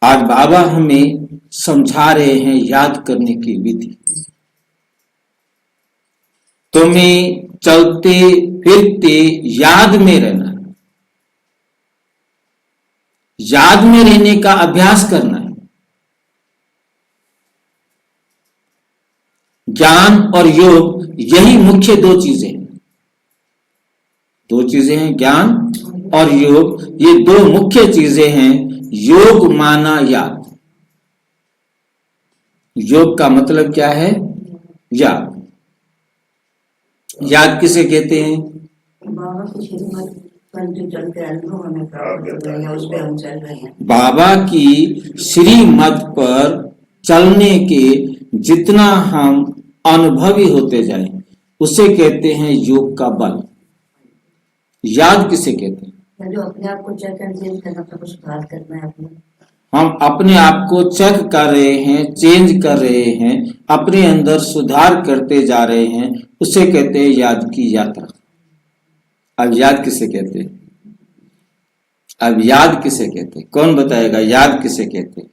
आज बाबा हमें समझा रहे हैं याद करने की विधि। तुम्हें चलते फिरते याद में रहना, याद में रहने का अभ्यास करना है। ज्ञान और योग यही मुख्य दो चीजें हैं। दो चीजें हैं, ज्ञान और योग, ये दो मुख्य चीजें हैं। योग माना याद। योग का मतलब क्या है? याद। याद किसे कहते हैं? बाबा की श्रीमत पर चलने के जितना हम अनुभवी होते जाएं, उसे कहते हैं योग का बल। याद किसे कहते हैं? जो अपने आप को चेक एंड चेंज करना, कुछ सुधार करना है अपने। हम अपने आप को चेक कर रहे हैं, चेंज कर रहे हैं, अपने अंदर सुधार करते जा रहे हैं, उसे कहते हैं याद की यात्रा। अब याद किसे कहते हैं? अब याद किसे कहते हैं? कौन बताएगा याद किसे कहते हैं?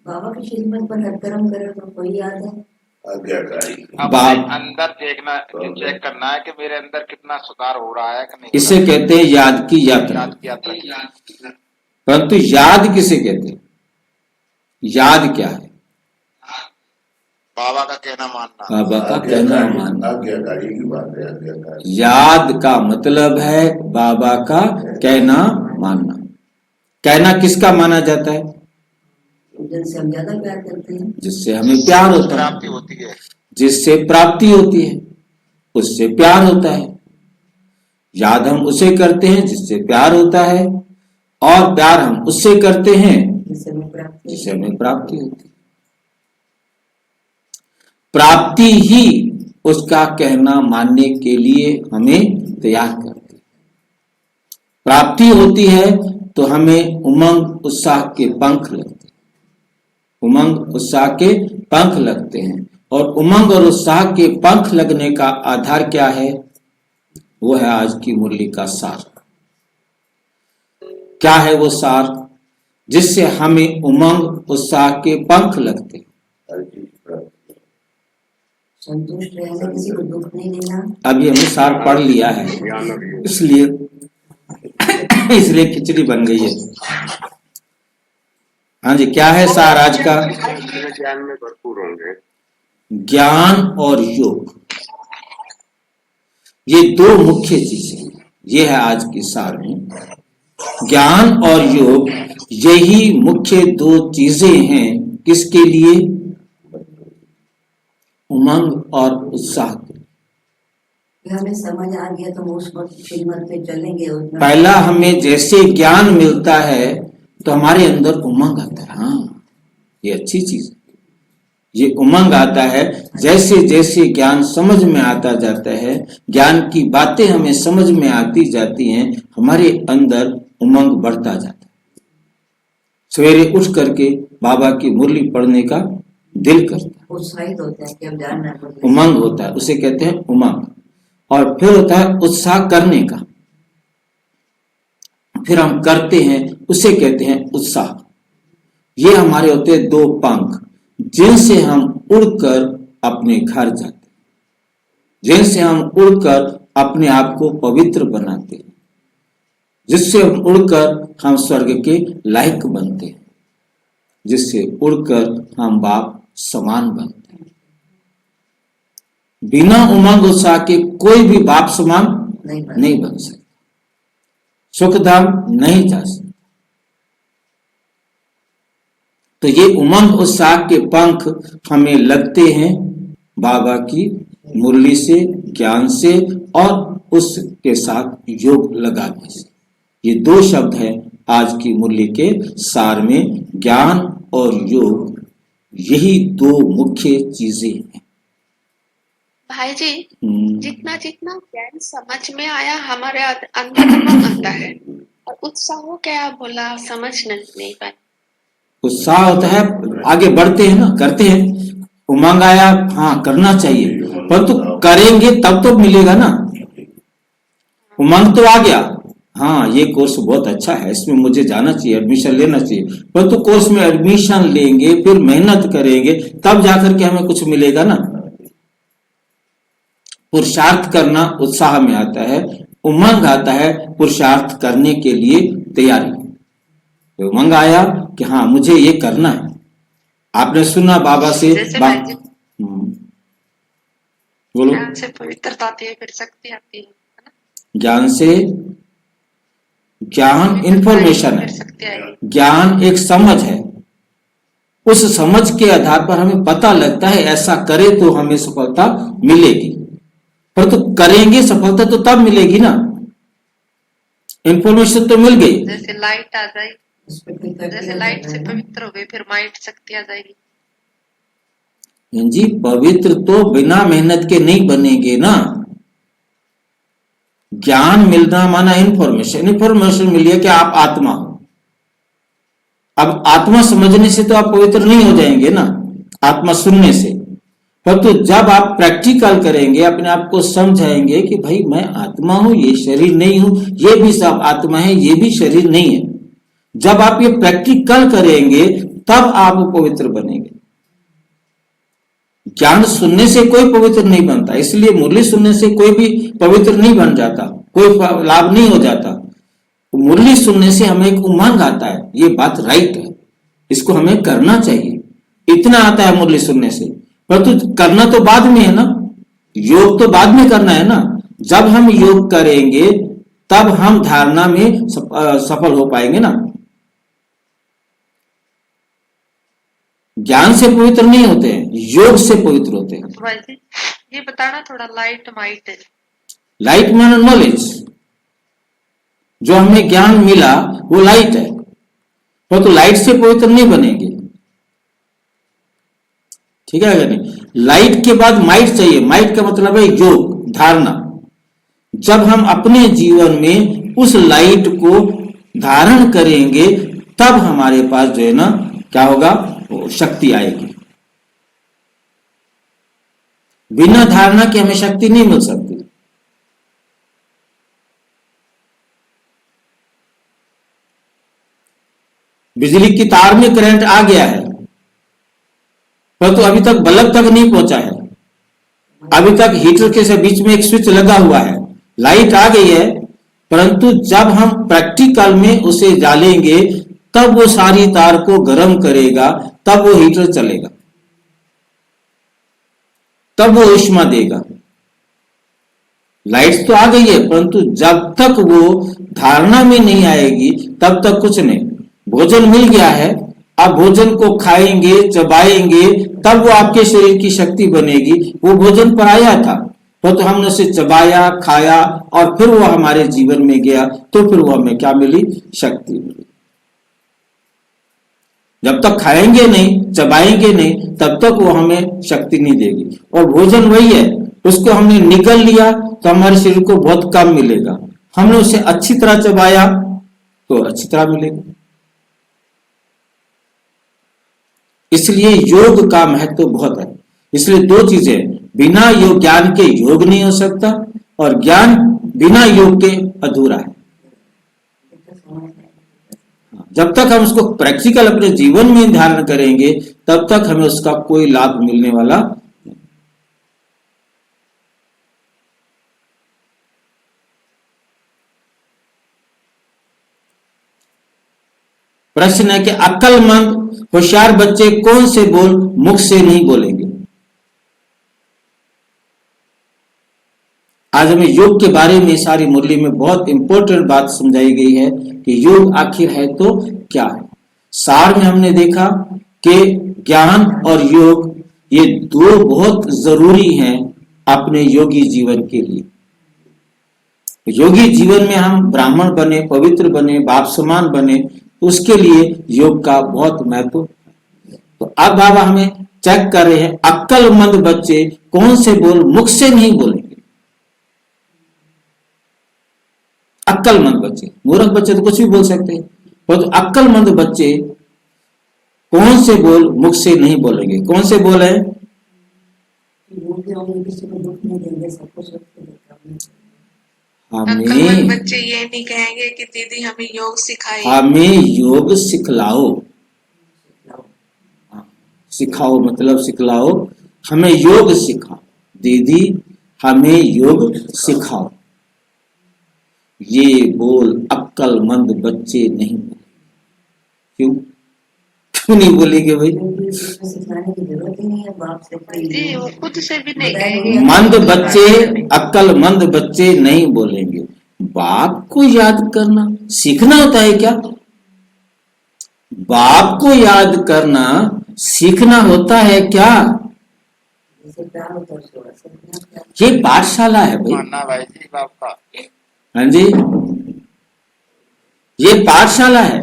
बाबा की श्रीमत पर हर कर्म करे तो कोई याद है? अंदर देखना, चेक करना है कि मेरे अंदर कितना सुधार हो रहा है कि नहीं। इसे कहते हैं याद की यात्रा। परंतु याद किसे कहते हैं? याद क्या है? बाबा का कहना मानना। बाबा का कहना मानना। आज्ञाकारी की बात है, आज्ञाकारी। याद का मतलब है बाबा का कहना मानना। कहना किसका माना जाता है? जिनसे हम ज्यादा प्यार करते हैं, जिससे हमें प्यार होता है, प्राप्ति होती है, जिससे प्राप्ति होती है, उससे प्यार होता है। याद हम उसे करते हैं जिससे प्यार होता है, और प्यार हम उससे करते हैं जिससे हमें प्राप्ति होती है। प्राप्ति ही उसका कहना मानने के लिए हमें तैयार करती है। प्राप्ति होती है तो हमें उमंग उत्साह के पंख लगते हैं। उमंग उत्साह के पंख लगते हैं, और उमंग और उत्साह के पंख लगने का आधार क्या है? वो है आज की मुरली का सार। क्या है वो सार जिससे हमें उमंग उत्साह के पंख लगते हैं? संतुष्ट रहना, किसी को दुख नहीं देना। अभी हमने सार पढ़ लिया है, इसलिए खिचड़ी बन गई है। हाँ जी, क्या है सार आज का? ज्ञान में भरपूर होंगे। ज्ञान और योग, ये दो मुख्य चीजें, ये है आज की सार में। ज्ञान और योग यही मुख्य दो चीजें हैं। किसके लिए? उमंग और उत्साह। हमें समझ आ गया तो उस श्रीमत पे चलेंगे। पहला हमें जैसे ज्ञान मिलता है तो हमारे अंदर उमंग आता है। हाँ, ये अच्छी चीज, ये उमंग आता है। जैसे जैसे ज्ञान समझ में आता जाता है, ज्ञान की बातें हमें समझ में आती जाती हैं, हमारे अंदर उमंग बढ़ता जाता है। सवेरे उठ करके बाबा की मुरली पढ़ने का दिल करता है, उत्साहित होता है कि हम जानना है। उमंग होता है, उसे कहते हैं उमंग। और फिर होता है उत्साह करने का, फिर हम करते हैं, उसे कहते हैं उत्साह। ये हमारे होते हैं दो पंख, जिनसे हम उड़कर अपने घर जाते हैं, जिनसे हम उड़कर अपने आप को पवित्र बनाते हैं, जिससे हम उड़कर हम स्वर्ग के लायक बनते हैं, जिससे उड़कर हम बाप समान बनते हैं। बिना उमंग उत्साह के कोई भी बाप समान नहीं बन सकता, सुखधाम नहीं जा सकता। तो ये उमंग उत्साह के पंख हमें लगते हैं बाबा की मुरली से, ज्ञान से, और उसके साथ योग लगाने से। ये दो शब्द हैं आज की मुरली के सार में, ज्ञान और योग, यही दो मुख्य चीजें हैं। भाई जी, जितना जितना ज्ञान समझ में आया, हमारे अंदर उमंग आता है। और उत्साह क्या बोला, समझ नहीं पाए। उत्साह होता है, आगे बढ़ते हैं ना, करते हैं। उमंग आया, हाँ करना चाहिए, परंतु करेंगे तब तो मिलेगा ना। उमंग तो आ गया, हाँ ये कोर्स बहुत अच्छा है, इसमें मुझे जाना चाहिए, एडमिशन लेना चाहिए, परंतु कोर्स में एडमिशन लेंगे फिर मेहनत करेंगे तब जाकर के हमें कुछ मिलेगा ना। पुरुषार्थ करना उत्साह में आता है, उमंग आता है पुरुषार्थ करने के लिए तैयारी, तो उमंग आया कि हाँ मुझे ये करना है। आपने सुना बाबा से जैसे बोलो। ज्ञान से पवित्रता आती है, फिर शक्ति आती है ना? ज्ञान से, ज्ञान इंफॉर्मेशन है, फिर शक्ति आएगी। ज्ञान एक समझ है, उस समझ के आधार पर हमें पता लगता है ऐसा करे तो हमें सफलता मिलेगी, परंतु करेंगे सफलता तो तब मिलेगी ना। इंफॉर्मेशन तो मिल गई, जैसे लाइट आ जाएगी, उस पे कोई करके जैसे आ लाइट जाता से है ना। पवित्र हो गए फिर माइंड शक्ति आ जाएगी। जी पवित्र तो बिना मेहनत के नहीं बनेंगे ना। ज्ञान मिलना माना इंफॉर्मेशन, इंफॉर्मेशन मिली है कि आप आत्मा हो। अब आत्मा समझने से तो आप पवित्र नहीं हो जाएंगे ना, आत्मा सुनने से, परंतु जब आप प्रैक्टिकल करेंगे, अपने आप को समझाएंगे कि भाई मैं आत्मा हूं, ये शरीर नहीं हूं, ये भी सब आत्मा है, ये भी शरीर नहीं है, जब आप ये प्रैक्टिकल करेंगे तब आप पवित्र बनेंगे। ज्ञान सुनने से कोई पवित्र नहीं बनता, इसलिए मुरली सुनने से कोई भी पवित्र नहीं बन जाता, कोई लाभ नहीं हो जाता। मुरली सुनने से हमें एक उमंग आता है, ये बात राइट है, इसको हमें करना चाहिए, इतना आता है मुरली सुनने से, परंतु करना तो बाद में है ना, योग तो बाद में करना है ना। जब हम योग करेंगे तब हम धारणा में सफल हो पाएंगे ना। ज्ञान से पवित्र नहीं होते हैं, योग से पवित्र होते हैं। तो भाई जी ये बताना थोड़ा, लाइट माइट है। लाइट माना नॉलेज, जो हमें ज्ञान मिला वो लाइट है, तो लाइट से पवित्र नहीं बनेंगे, ठीक है क्या नहीं। लाइट के बाद माइट चाहिए, माइट का मतलब है योग, धारणा। जब हम अपने जीवन में उस लाइट को धारण करेंगे तब हमारे पास जो है ना क्या होगा, शक्ति आएगी। बिना धारणा के हमें शक्ति नहीं मिल सकती। बिजली की तार में करंट आ गया है, परंतु अभी तक बल्ब तक नहीं पहुंचा है, अभी तक हीटर के से बीच में एक स्विच लगा हुआ है, लाइट आ गई है, परंतु जब हम प्रैक्टिकल में उसे डालेंगे तब वो सारी तार को गर्म करेगा, तब वो हीटर चलेगा, तब वो ऊष्मा देगा। लाइट तो आ गई है, परंतु जब तक वो धारणा में नहीं आएगी तब तक कुछ नहीं। भोजन मिल गया है, अब भोजन को खाएंगे, चबाएंगे, तब वो आपके शरीर की शक्ति बनेगी। वो भोजन पर आया था, तो हमने उसे चबाया, खाया और फिर वो हमारे जीवन में गया, तो फिर वो हमें क्या मिली, शक्ति मिली। जब तक खाएंगे नहीं, चबाएंगे नहीं, तब तक वो हमें शक्ति नहीं देगी। और भोजन वही है, उसको हमने निगल लिया तो हमारे शरीर को बहुत कम मिलेगा, हमने उसे अच्छी तरह चबाया तो अच्छी तरह मिलेगा। इसलिए योग का महत्व तो बहुत है। इसलिए दो चीजें, बिना योग ज्ञान के योग नहीं हो सकता, और ज्ञान बिना योग के अधूरा है। जब तक हम उसको प्रैक्टिकल अपने जीवन में धारण करेंगे तब तक हमें उसका कोई लाभ मिलने वाला नहीं। प्रश्न है कि अक्लमंद होशियार बच्चे कौन से बोल मुख से नहीं बोलेंगे। आज हमें योग के बारे में सारी मुरली में बहुत इंपॉर्टेंट बात समझाई गई है कि योग आखिर है तो क्या है। सार में हमने देखा कि ज्ञान और योग ये दो बहुत जरूरी हैं अपने योगी जीवन के लिए। योगी जीवन में हम ब्राह्मण बने, पवित्र बने, बाप समान बने, उसके लिए योग का बहुत महत्व है। तो अब बाबा हमें चेक कर रहे हैं, अक्लमंद बच्चे कौन से बोल मुख से नहीं बोलेंगे। अक्लमंद बच्चे, मूर्ख बच्चे तो कुछ भी बोल सकते हैं, तो अक्लमंद बच्चे कौन से बोल मुख से नहीं बोलेंगे। कौन से बोल है, बोलते होंगे किसी को दुख नहीं देंगे, सबको सुख देंगे। अक्लमंद हमें बच्चे ये नहीं कहेंगे कि दीदी हमें योग सिखाइए। हमें योग सिखलाओ। सिखाओ मतलब सिखलाओ, हमें योग सिखाओ दीदी, हमें योग सिखाओ। ये बोल अक्लमंद बच्चे नहीं बोले। क्यों नहीं बोलेंगे भाई? क्योंकि उसको सिखाने की जरूरत ही नहीं है बाप से कोई। जी वो खुद से भी नहीं कहेंगे। मंद बच्चे, अक्लमंद बच्चे नहीं बोलेंगे। बाप को याद करना सीखना होता है क्या? बाप को याद करना सीखना होता है क्या? जैसे प्यार होता है उसको वैसे नहीं होता। ये पाठशाला है भाई। मानना भाई जी बाप का। हाँ जी, ये पाठशाला है,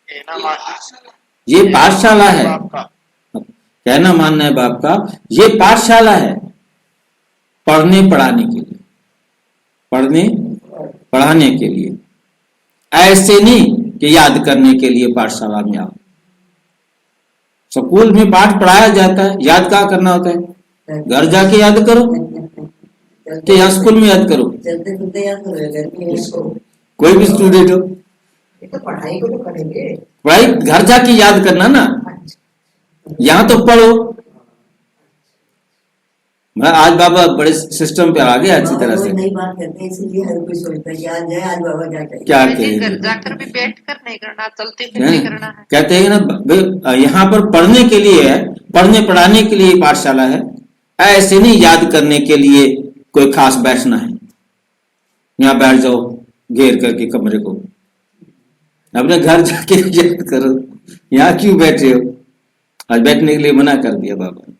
ये ना मान- ये पाठशाला है। बाप का। कहना मानना है बाप का, ये पाठशाला है पढ़ने पढ़ाने के लिए, पढ़ने पढ़ाने के लिए। ऐसे नहीं कि याद करने के लिए पाठशाला में आओ। स्कूल में पाठ पढ़ाया जाता है, याद क्या करना होता है? घर जाके याद करो कि यहाँ स्कूल में याद करो। चलते फिरते याद करो घर में इसको। कोई भी स्टूडेंट हो, ये तो पढ़ाई को तो करेंगे। पढ़ाई घर जाके याद करना ना, यहाँ तो पढ़ो। मैं आज बाबा बड़े सिस्टम पे आ गया अच्छी तरह से। नई बात करते हैं इसलिए हर कोई सोचता है कि आज जाए आज बाबा क्या करें। क्या जी, कहेंगे? घर जाकर भी बैठ कर नहीं करना, चलते फिरते करना है। कहते हैं ना भाई, यहाँ पर पढ़ने के लिए है, पढ़ने पढ़ाने के लिए पाठशाला है। ऐसे नहीं याद करने के लिए कोई खास बैठना है। यहाँ बैठ जाओ घेर करके कमरे को, अपने घर जाके याद करो। यहाँ क्यों बैठे हो? आज बैठने के लिए मना कर दिया बाबा ने।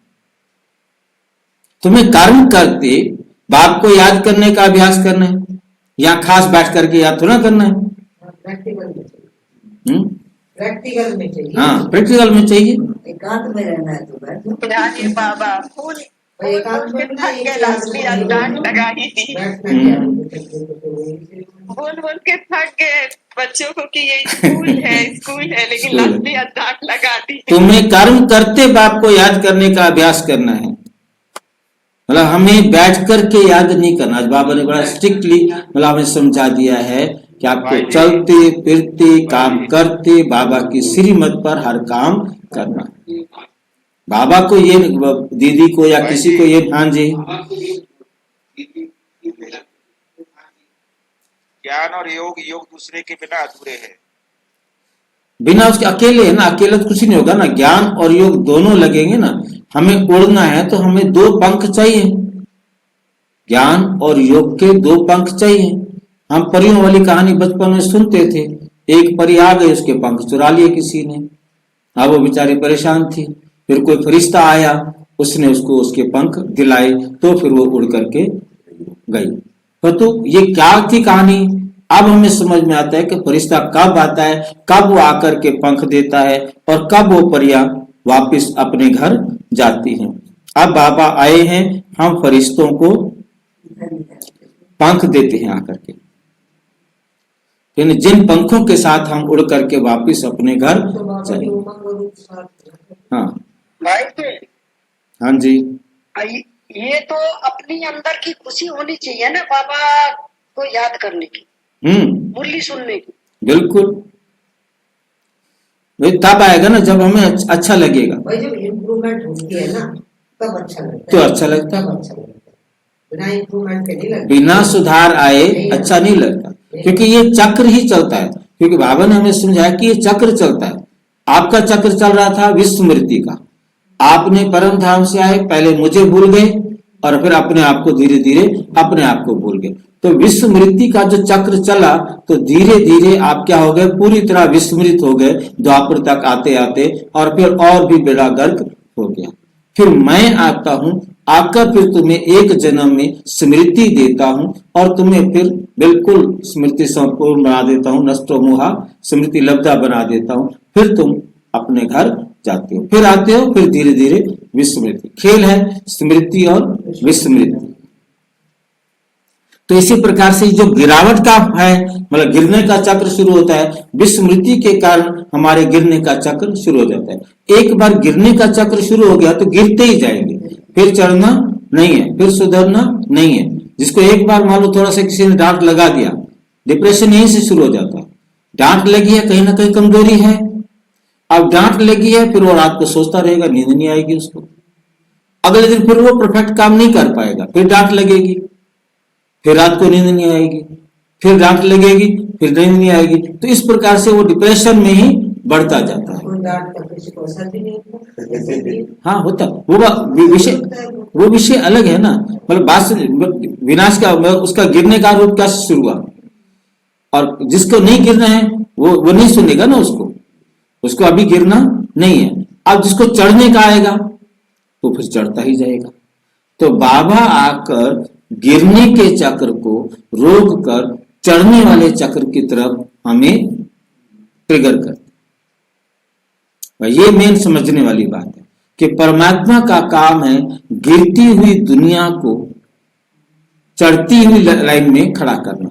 तुम्हें कर्म करते बाप को याद करने का अभ्यास करना है, यहाँ खास बैठ करके याद थोड़ा करना है। प्रैक्टिकल में चाहिए। प्रैक्टिकल में चाहिए। हाँ, प्रैक्टिकल में चाहिए। एकांत में रहना है तो बैठ जाओ। यानी बाबा फूल एकांत में थक के लास्टली डांट लगाई थी। बोल बोल के थक गए बच्चों को कि ये स्कूल है लेकिन लास्टली डांट लगा दी। तुम्हें कर्म करते बाप को याद करने का अभ्यास करना है, मतलब हमें बैठ करके याद नहीं करना। आज बाबा ने बड़ा स्ट्रिक्टली मतलब हमें समझा दिया है कि आपको चलते फिरते काम करते बाबा की श्रीमत पर हर काम करना है। बाबा को ये, दीदी को या किसी को ये, हाँ जी, ज्ञान और योग दूसरे के बिना अधूरे हैं। बिना उसके अकेले है ना, अकेले तो कुछ नहीं होगा ना। ज्ञान और योग दोनों लगेंगे ना। हमें उड़ना है तो हमें दो पंख चाहिए। ज्ञान और योग के दो पंख चाहिए। हम परियों वाली कहानी बचपन में सुनते थे। एक परी आ गई, उसके पंख चुरा लिए किसी ने। अब वो बेचारी परेशान थी। फिर कोई फरिश्ता आया, उसने उसको उसके पंख दिलाए, तो फिर वो उड़ करके गई। तो ये क्या थी कहानी? अब हमें समझ में आता है कि फरिश्ता कब आता है, कब वो आकर के पंख देता है और कब वो परियां वापस अपने घर जाती हैं। अब बाबा आए हैं, हम फरिश्तों को पंख देते हैं आकर के। फिर जिन पंखों के साथ हम उड़ करके वापस अपने घर जाएंगे। हाँ भाई जी, हाँ जी, ये तो अपनी अंदर की खुशी होनी चाहिए ना बाबा को याद करने की, मुरली सुनने की। बिल्कुल। भाई तब आएगा ना जब हमें अच्छा लगेगा। भाई जब इम्प्रूवमेंट होती है ना तब अच्छा लगता है। तो अच्छा लगता है। तब अच्छा लगता है। बिना इम्प्रूवमेंट के नहीं लगता। बिना सुधार आए अच्छा नहीं लगता, क्योंकि ये चक्र ही चलता है। क्योंकि बाबा ने हमें समझाया कि ये चक्र चलता है। आपका चक्र चल रहा था विस्मृति का। आपने परम धाम से आए, पहले मुझे भूल गए और फिर अपने आप को धीरे धीरे अपने आप को भूल गए। तो विस्मृति का जो चक्र चला, तो धीरे धीरे आप क्या हो गए, पूरी तरह विस्मृत हो गए द्वापर तक आते आते, और फिर और भी बेड़ा गर्क हो गया। फिर मैं आता हूं, आकर फिर तुम्हें एक जन्म में स्मृति देता हूं और तुम्हें फिर बिल्कुल स्मृति संपूर्ण बना देता हूं, नष्टो मोहा स्मृति लब्धा बना देता हूं। फिर तुम अपने घर जाते हो, फिर आते हो, फिर धीरे धीरे विस्मृति। खेल है स्मृति और विस्मृति। तो इसी प्रकार से जो गिरावट का है, मतलब गिरने का चक्र शुरू होता है, विस्मृति के कारण हमारे गिरने का चक्र शुरू हो जाता है। एक बार गिरने का चक्र शुरू हो गया तो गिरते ही जाएंगे, फिर चढ़ना नहीं है, फिर सुधरना नहीं है। जिसको एक बार मान लो थोड़ा सा किसी ने डांट लगा दिया, डिप्रेशन यहीं से शुरू हो जाता है। डांट लगी है, कहीं ना कहीं कमजोरी है। अब डांट लगी है, फिर वो रात को सोचता रहेगा, नींद नहीं आएगी उसको। अगले दिन फिर वो परफेक्ट काम नहीं कर पाएगा, फिर डांट लगेगी, फिर रात को नींद नहीं आएगी, फिर डांट लगेगी, फिर नींद नहीं आएगी। तो इस प्रकार से वो डिप्रेशन में ही बढ़ता जाता है। कोई डांट का किसी को असर भी नहीं होता। हाँ होता, वो विषय अलग है ना। मतलब बात विनाश का उसका गिरने का रूप क्या शुरू हुआ, और जिसको नहीं गिरना है वो नहीं सुनेगा ना, उसको अभी गिरना नहीं है। अब जिसको चढ़ने का आएगा तो फिर चढ़ता ही जाएगा। तो बाबा आकर गिरने के चक्र को रोक कर चढ़ने वाले चक्र की तरफ हमें ट्रिगर करते। ये मेन समझने वाली बात है कि परमात्मा का काम है गिरती हुई दुनिया को चढ़ती हुई लाइन में खड़ा करना,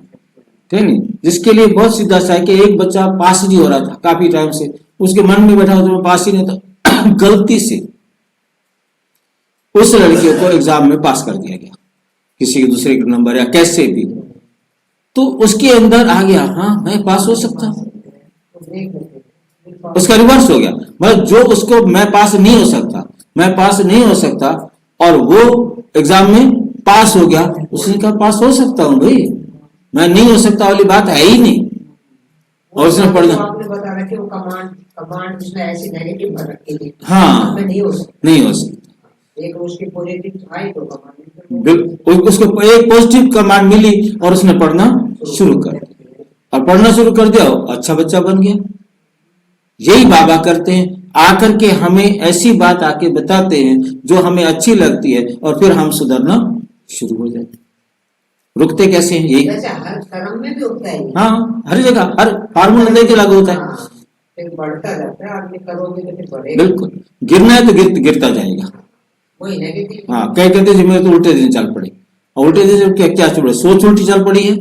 ठीक है। जिसके लिए बहुत सीधा सा है कि एक बच्चा पास नहीं हो रहा था काफी टाइम से, उसके मन में बैठा हो तो पास ही नहीं था, गलती से उस लड़के को एग्जाम में पास कर दिया गया, किसी के दूसरे के नंबर या कैसे भी, तो उसके अंदर आ गया, हाँ मैं पास हो सकता हूं। उसका रिवर्स हो गया, मतलब जो उसको मैं पास नहीं हो सकता और वो एग्जाम में पास हो गया, उसने कहा पास हो सकता हूं भाई, मैं नहीं हो सकता वाली बात है ही नहीं। और उसने पढ़ना, आपने बताया कि वो कमांड उसने ऐसी नेगेटिव भर रखी थी, हाँ नहीं हो सकता। एक उसकी पॉजिटिव आई तो कमांड, उसको एक पॉजिटिव कमांड मिली और उसने पढ़ना शुरू कर दिया, और पढ़ना शुरू कर दिया, अच्छा बच्चा बन गया। यही बाबा करते हैं, आकर के हमें ऐसी बात आके बताते हैं जो हमें अच्छी लगती है, और फिर हम सुधरना शुरू हो जाते। रुकते कैसे हैं? यही हर कर्म में भी होता है। हाँ, हर जगह हर फार्मूला लेके लागू होता है। हाँ, बढ़ता जाता है, आदमी करोगे तो फिर बढ़ेगा। बिल्कुल, गिरना है तो गिरता जाएगा। वही नेगेटिव। हाँ, कई कहते हैं मेरे तो उल्टे दिन चल पड़े, और उल्टे दिन क्या चल पड़े? सोच उल्टी चल पड़ी है।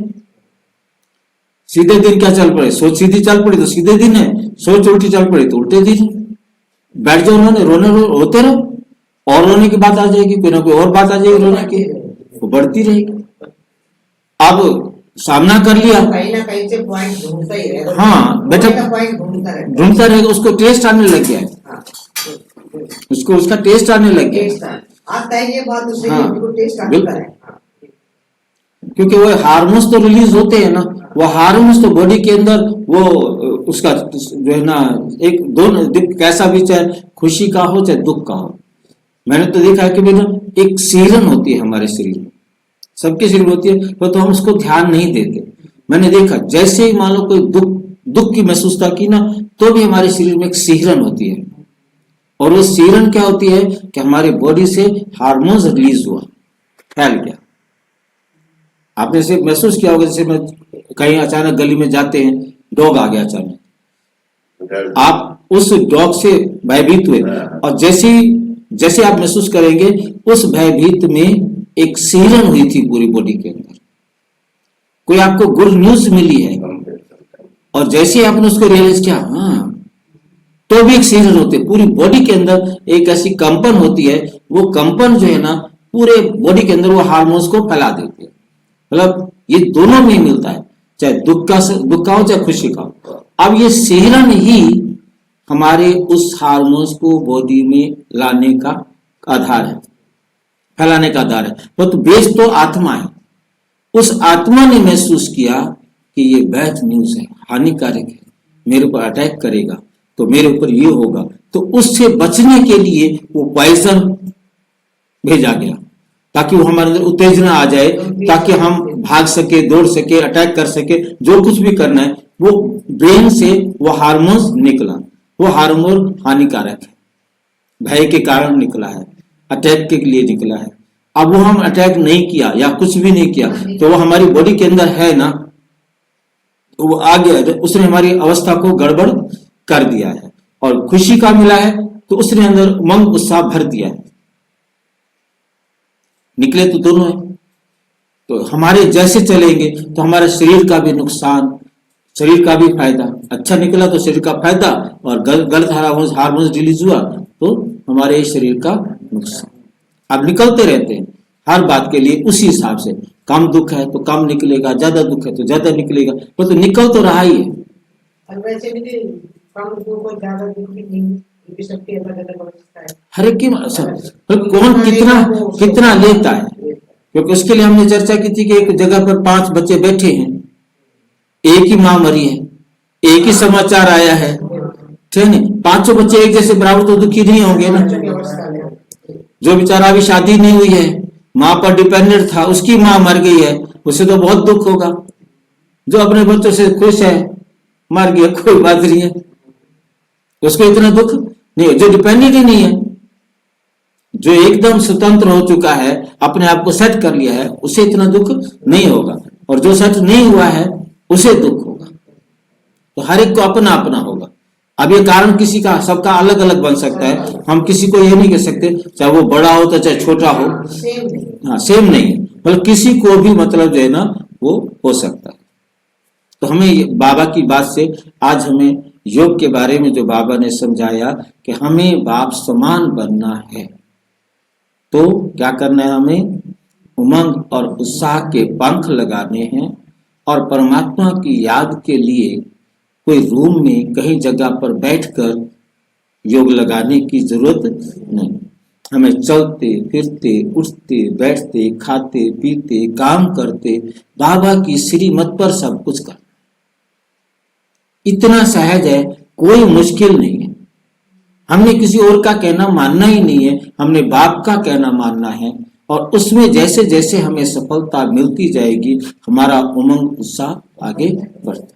सीधे दिन क्या चल पड़े? सोच सीधी चल पड़ी तो सीधे दिन है, सोच उल्टी चल पड़ी तो उल्टे दिन है। बैठ जाओ रोने होते रहो, और रोने की बात आ जाएगी, कोई ना कोई और बात आ जाएगी रोने की, वो बढ़ती रहेगी। अब सामना कर लिया, कहीं ना कहीं से पॉइंट ढूंढता ही रहेगा। हाँ बेटा, पॉइंट ढूंढता रहेगा, उसको टेस्ट आने लग गया है, उसको उसका टेस्ट आने लग गया है। आता है ये बात उससे, हाँ, टेस्ट आता है, क्योंकि वो हार्मोन्स तो रिलीज होते हैं ना, वो हार्मोन्स तो बॉडी के अंदर वो उसका जो है ना, एक दोनों कैसा भी, चाहे खुशी का हो चाहे दुख का हो। मैंने तो देखा है कि बेटा एक सीरन होती है हमारे शरीर में, सबके शरीर में होती है, तो हम उसको ध्यान नहीं देते। मैंने देखा जैसे ही मान लो कोई दुख की महसूसता की ना, तो भी हमारे शरीर में एक सीरन होती है, और वो सीरन क्या होती है कि हमारी बॉडी से हार्मोन्स रिलीज हुआ, फैल गया। आपने से महसूस किया होगा, जैसे मैं कहीं अचानक गली में जाते हैं, डॉग आ गया अचानक, आप उस डॉग से भयभीत हुए, और जैसे आप महसूस करेंगे उस भयभीत में एक सीरन हुई थी पूरी बॉडी के अंदर, कोई आपको गुड न्यूज मिली है, और जैसे आपने उसको रियलाइज किया, हाँ, तो भी एक सीरन होते पूरी बॉडी के अंदर, एक ऐसी कंपन होती है, वो कंपन जो है ना पूरे बॉडी के अंदर वो हार्मोन्स को फैला देती है। मतलब ये दोनों में मिलता है, चाहे दुख का हो चाहे खुशी का हो। अब ये सीरन ही हमारे उस हार्मोन्स को बॉडी में लाने का आधार है, फैलाने का आधार है। तो बेस तो आत्मा है, उस आत्मा ने महसूस किया कि ये बैड न्यूज है, हानिकारक है, मेरे ऊपर अटैक करेगा तो मेरे ऊपर ये होगा, तो उससे बचने के लिए वो पॉइजन भेजा गया, ताकि वो हमारे अंदर उत्तेजना आ जाए, ताकि हम भाग सके, दौड़ सके, अटैक कर सके, जो कुछ भी करना है। वो ब्रेन से वो हार्मोन्स निकला, वो हार्मोन हानिकारक है, भय के कारण निकला है, अटैक के लिए निकला है। अब वो हम अटैक नहीं किया या कुछ भी नहीं किया, तो वो हमारी बॉडी के अंदर है ना, तो वो आ गया, उसने हमारी अवस्था को गड़बड़ कर दिया है। और खुशी का मिला है तो उसने अंदर उमंग उत्साह भर दिया है, निकले तो दोनों है। तो हमारे जैसे चलेंगे तो हमारे शरीर का भी नुकसान, शरीर का भी फायदा। अच्छा निकला तो शरीर का फायदा, और गलत हार्मोन्स रिलीज हुआ तो हमारे शरीर का नुकसान। अब निकलते रहते हैं हर बात के लिए उसी हिसाब से। कम दुख है तो कम निकलेगा, ज्यादा दुख है तो ज्यादा निकलेगा, वो तो निकल तो रहा ही है। और वैसे भी कम दुख और ज्यादा दुख भी नहीं, ये भी सबकी अलग अलग अवस्था है। हर एक की कौन कितना कितना लेता है, क्योंकि उसके लिए हमने चर्चा की थी कि एक जगह पर 5 बच्चे बैठे हैं, एक ही माँ मरी है, एक ही समाचार आया है, ठीक है नहीं, 5 बच्चे एक जैसे बराबर तो दुखी नहीं होंगे ना। बच्चों की अवस्था में जो बेचारा अभी शादी नहीं हुई है, माँ पर डिपेंडेंट था, उसकी माँ मर गई है, उसे तो बहुत दुख होगा। जो अपने बच्चों से खुश है, मर गया कोई बात नहीं है, उसको इतना दुख नहीं है। जो डिपेंडेंट ही नहीं है, जो एकदम स्वतंत्र हो चुका है, अपने आप को सेट कर लिया है, उसे इतना दुख नहीं होगा, और जो सेट नहीं हुआ है उसे दुख होगा। तो हर एक को अपना अपना होगा। अब ये कारण किसी का सबका अलग अलग बन सकता है, हम किसी को ये नहीं कह सकते चाहे वो बड़ा हो तो चाहे छोटा हो, सेम नहीं। हाँ सेम नहीं है, मतलब किसी को भी मतलब जो है ना वो हो सकता है। तो हमें बाबा की बात से आज हमें योग के बारे में जो बाबा ने समझाया कि हमें बाप समान बनना है, तो क्या करना है, हमें उमंग और उत्साह के पंख लगाने हैं, और परमात्मा की याद के लिए कोई रूम में कहीं जगह पर बैठकर योग लगाने की जरूरत नहीं। हमें चलते फिरते उठते बैठते खाते पीते काम करते बाबा की श्रीमत पर सब कुछ करना, इतना सहज है, कोई मुश्किल नहीं है। हमने किसी और का कहना मानना ही नहीं है, हमने बाप का कहना मानना है, और उसमें जैसे जैसे हमें सफलता मिलती जाएगी हमारा उमंग उत्साह आगे बढ़ता है।